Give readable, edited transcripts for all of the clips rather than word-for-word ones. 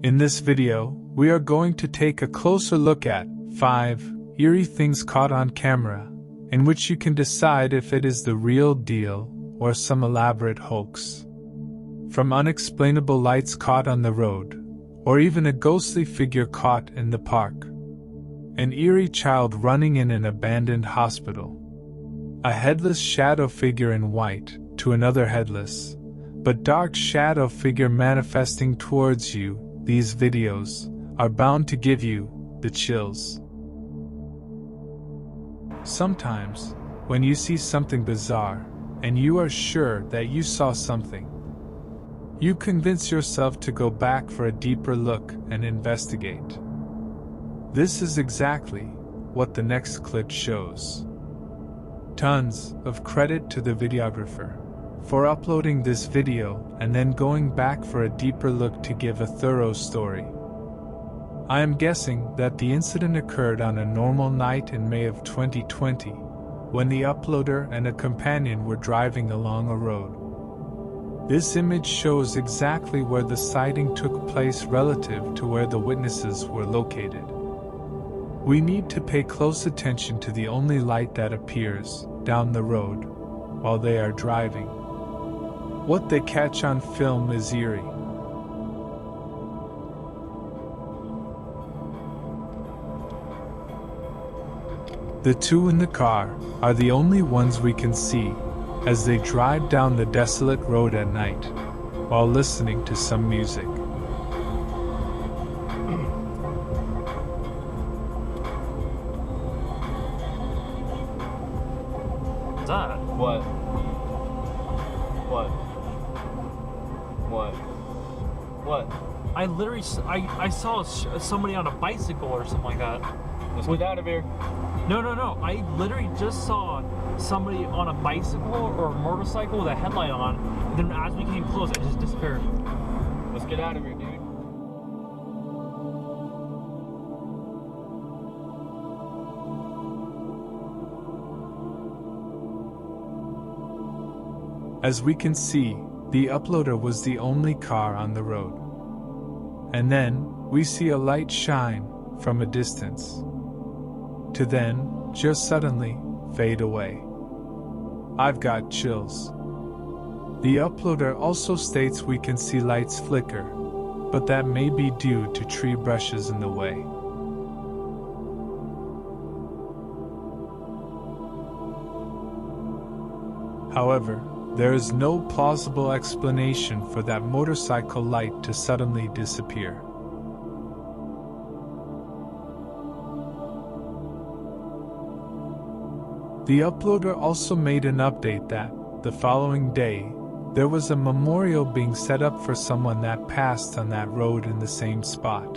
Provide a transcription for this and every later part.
In this video, we are going to take a closer look at 5 eerie things caught on camera, in which you can decide if it is the real deal or some elaborate hoax. From unexplainable lights caught on the road, or even a ghostly figure caught in the park. An eerie child running in an abandoned hospital. A headless shadow figure in white, to another headless, but dark shadow figure manifesting towards you. These videos are bound to give you the chills. Sometimes, when you see something bizarre, and you are sure that you saw something, you convince yourself to go back for a deeper look and investigate. This is exactly what the next clip shows. Tons of credit to the videographer for uploading this video and then going back for a deeper look to give a thorough story. I am guessing that the incident occurred on a normal night in May of 2020, when the uploader and a companion were driving along a road. This image shows exactly where the sighting took place relative to where the witnesses were located. We need to pay close attention to the only light that appears down the road while they are driving. What they catch on film is eerie. The two in the car are the only ones we can see as they drive down the desolate road at night while listening to some music. What's that? What? I literally, I saw somebody on a bicycle or something like that. Let's get out of here. No. I literally just saw somebody on a bicycle or a motorcycle with a headlight on. And then as we came close, it just disappeared. Let's get out of here, dude. As we can see, the uploader was the only car on the road. And then, we see a light shine from a distance, to then, just suddenly, fade away. I've got chills. The uploader also states we can see lights flicker, but that may be due to tree brushes in the way. However, there is no plausible explanation for that motorcycle light to suddenly disappear. The uploader also made an update that, the following day, there was a memorial being set up for someone that passed on that road in the same spot.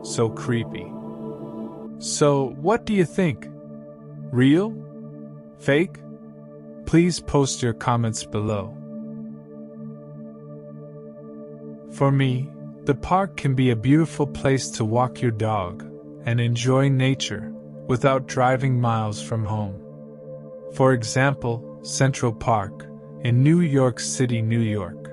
So creepy. So, what do you think? Real? Fake? Please post your comments below. For me, the park can be a beautiful place to walk your dog and enjoy nature without driving miles from home. For example, Central Park in New York City, New York.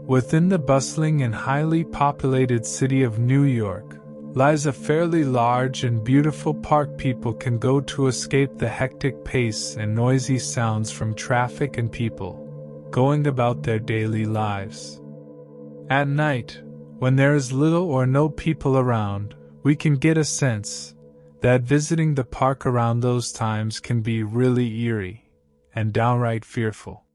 Within the bustling and highly populated city of New York, lies a fairly large and beautiful park people can go to escape the hectic pace and noisy sounds from traffic and people going about their daily lives. At night, when there is little or no people around, we can get a sense that visiting the park around those times can be really eerie and downright fearful.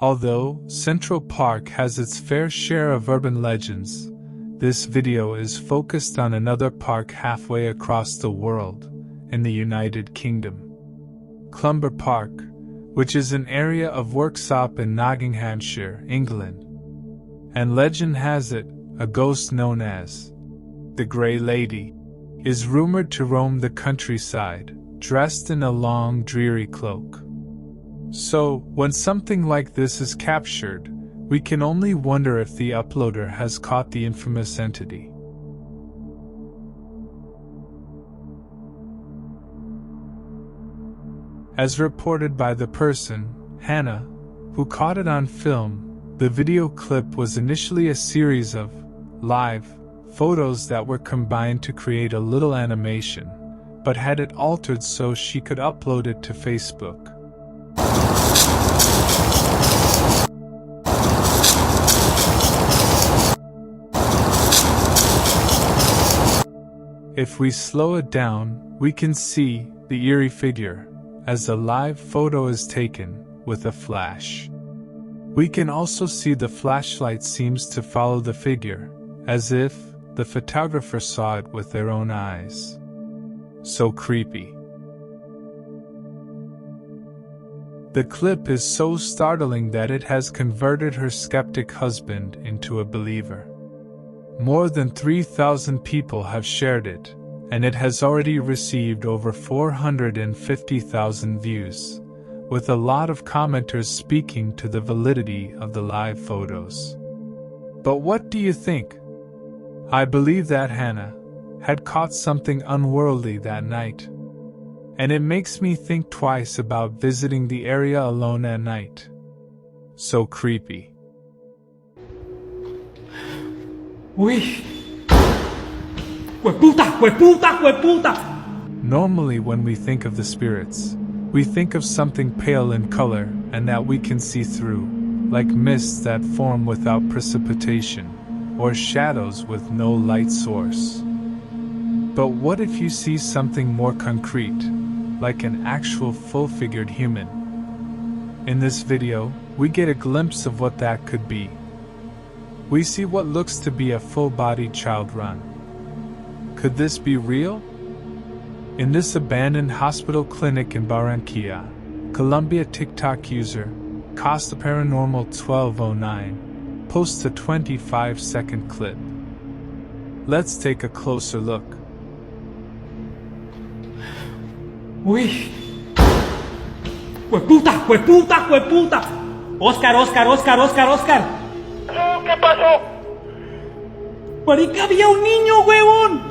Although Central Park has its fair share of urban legends, this video is focused on another park halfway across the world, in the United Kingdom. Clumber Park, which is an area of Worksop in Nottinghamshire, England. And legend has it, a ghost known as the Grey Lady is rumored to roam the countryside, dressed in a long, dreary cloak. So, when something like this is captured, we can only wonder if the uploader has caught the infamous entity. As reported by the person, Hannah, who caught it on film. The video clip was initially a series of live photos that were combined to create a little animation, but had it altered so she could upload it to Facebook. If we slow it down, we can see the eerie figure as the live photo is taken with a flash. We can also see the flashlight seems to follow the figure, as if the photographer saw it with their own eyes. So creepy. The clip is so startling that it has converted her skeptic husband into a believer. More than 3,000 people have shared it, and it has already received over 450,000 views, with a lot of commenters speaking to the validity of the live photos. But what do you think? I believe that Hannah had caught something unworldly that night, and it makes me think twice about visiting the area alone at night. So creepy. Uy. ¡Hueputa! ¡Hueputa! ¡Hueputa! Normally when we think of the spirits, we think of something pale in color and that we can see through, like mists that form without precipitation, or shadows with no light source. But what if you see something more concrete, like an actual full-figured human? In this video, we get a glimpse of what that could be. We see what looks to be a full-bodied child run. Could this be real? In this abandoned hospital clinic in Barranquilla, Colombia, TikTok user Costa Paranormal 1209 posts a 25-second clip. Let's take a closer look. Uy. ¡Hueputa! ¡Hueputa! ¡Hueputa! Oscar, Oscar, Oscar, Oscar, Oscar. ¿Qué pasó? Marica, había un niño, huevón.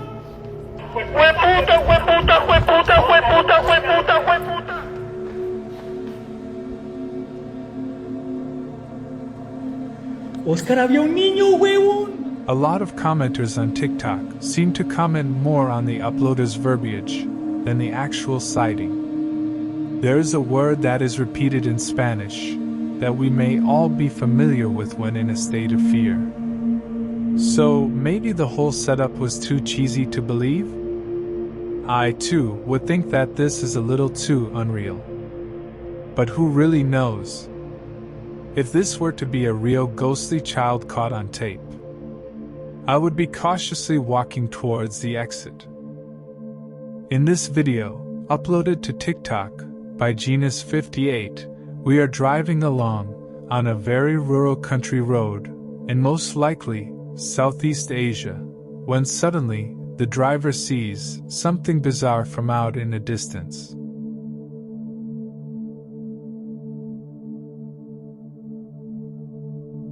¡Hueputa, hueputa, hueputa, hueputa, hueputa, hueputa! Oscar, había un niño, huevón. A lot of commenters on TikTok seem to comment more on the uploader's verbiage than the actual sighting. There is a word that is repeated in Spanish that we may all be familiar with when in a state of fear. So maybe the whole setup was too cheesy to believe? I too would think that this is a little too unreal. But who really knows? If this were to be a real ghostly child caught on tape, I would be cautiously walking towards the exit. In this video, uploaded to TikTok by Genus58, we are driving along on a very rural country road, in most likely Southeast Asia, when suddenly the driver sees something bizarre from out in the distance.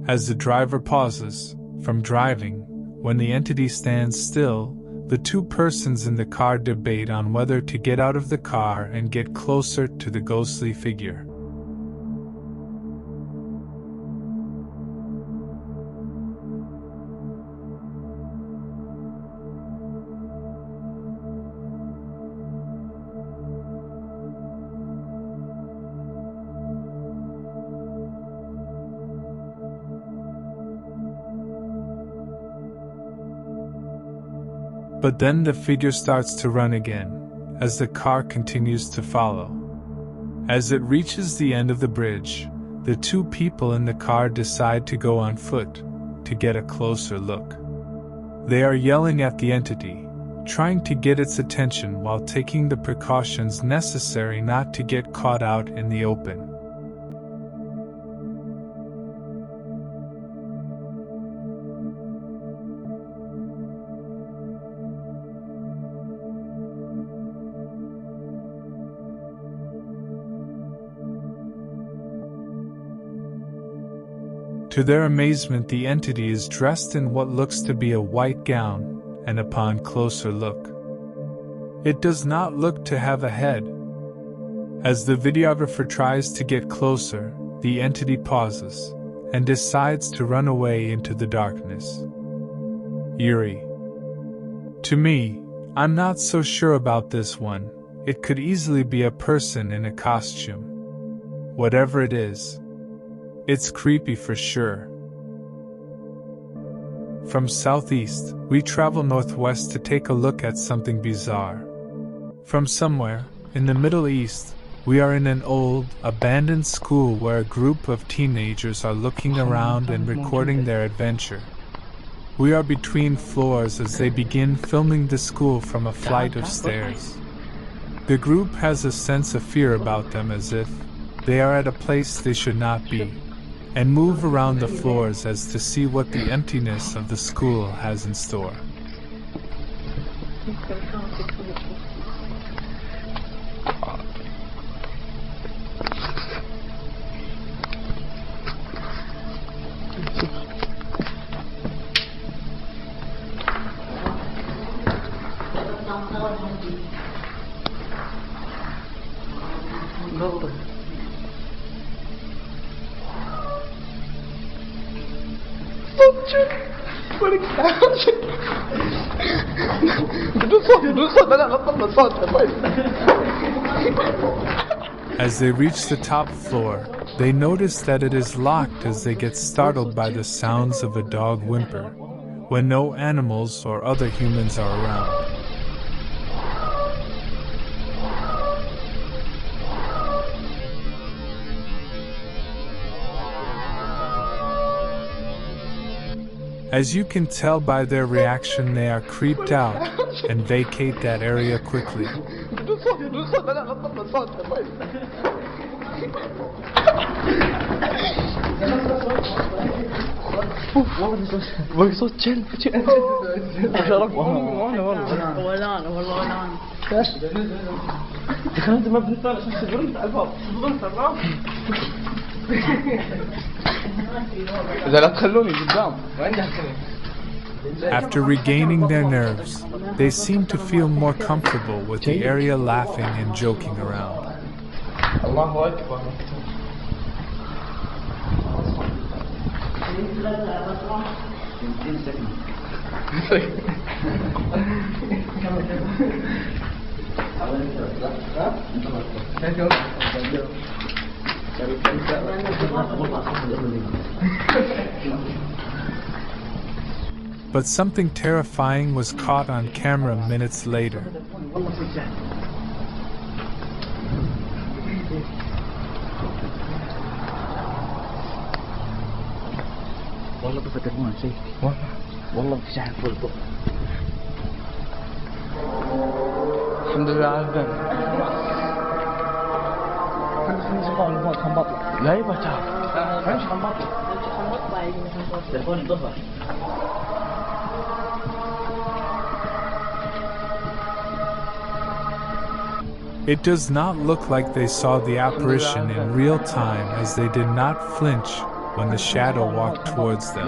As the driver pauses from driving, when the entity stands still, the two persons in the car debate on whether to get out of the car and get closer to the ghostly figure. But then the figure starts to run again, as the car continues to follow. As it reaches the end of the bridge, the two people in the car decide to go on foot to get a closer look. They are yelling at the entity, trying to get its attention while taking the precautions necessary not to get caught out in the open. To their amazement, the entity is dressed in what looks to be a white gown, and upon closer look, it does not look to have a head. As the videographer tries to get closer, the entity pauses and decides to run away into the darkness. Eerie. To me, I'm not so sure about this one. It could easily be a person in a costume. Whatever it is, it's creepy for sure. From southeast, we travel northwest to take a look at something bizarre. From somewhere in the Middle East, we are in an old, abandoned school where a group of teenagers are looking around and recording their adventure. We are between floors as they begin filming the school from a flight of stairs. The group has a sense of fear about them, as if they are at a place they should not be, and move around the floors as to see what the emptiness of the school has in store. As they reach the top floor, they notice that it is locked as they get startled by the sounds of a dog whimper, when no animals or other humans are around. As you can tell by their reaction, they are creeped out and vacate that area quickly. After regaining their nerves, they seem to feel more comfortable with the area, laughing and joking around. But something terrifying was caught on camera minutes later. والله بفتكرون شيء والله في شحن فوق الضوء. الحمد لله على الباب. لا يبغى تعرف. مش خنبطة. تلفوني ضفر. It does not look like they saw the apparition in real time, as they did not flinch when the shadow walked towards them.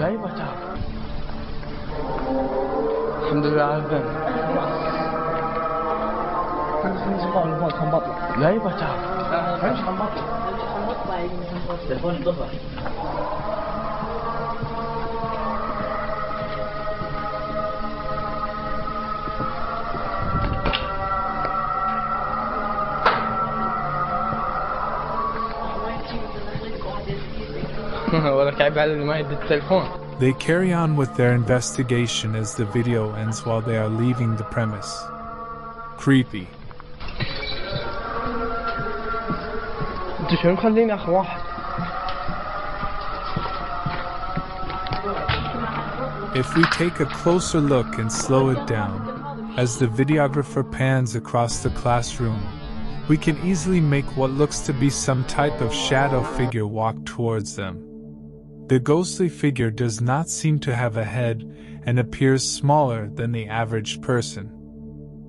They carry on with their investigation as the video ends while they are leaving the premise. Creepy. If we take a closer look and slow it down, as the videographer pans across the classroom, we can easily make what looks to be some type of shadow figure walk towards them. The ghostly figure does not seem to have a head and appears smaller than the average person.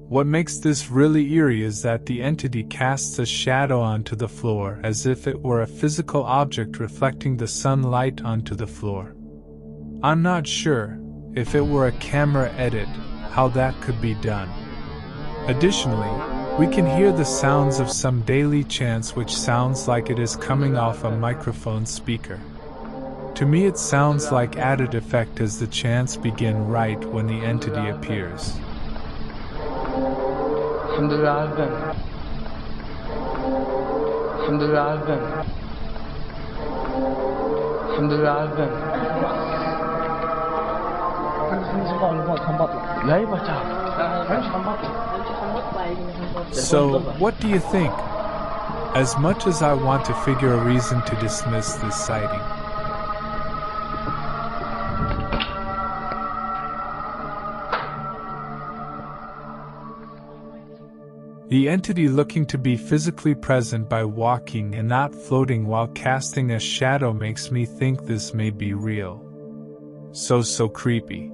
What makes this really eerie is that the entity casts a shadow onto the floor as if it were a physical object reflecting the sunlight onto the floor. I'm not sure, if it were a camera edit, how that could be done. Additionally, We can hear the sounds of some daily chants which sounds like it is coming off a microphone speaker. To me it sounds like added effect as the chants begin right when the entity appears. From the album. From the album. From the album. So, what do you think? As much as I want to figure a reason to dismiss this sighting, the entity looking to be physically present by walking and not floating while casting a shadow makes me think this may be real. So creepy.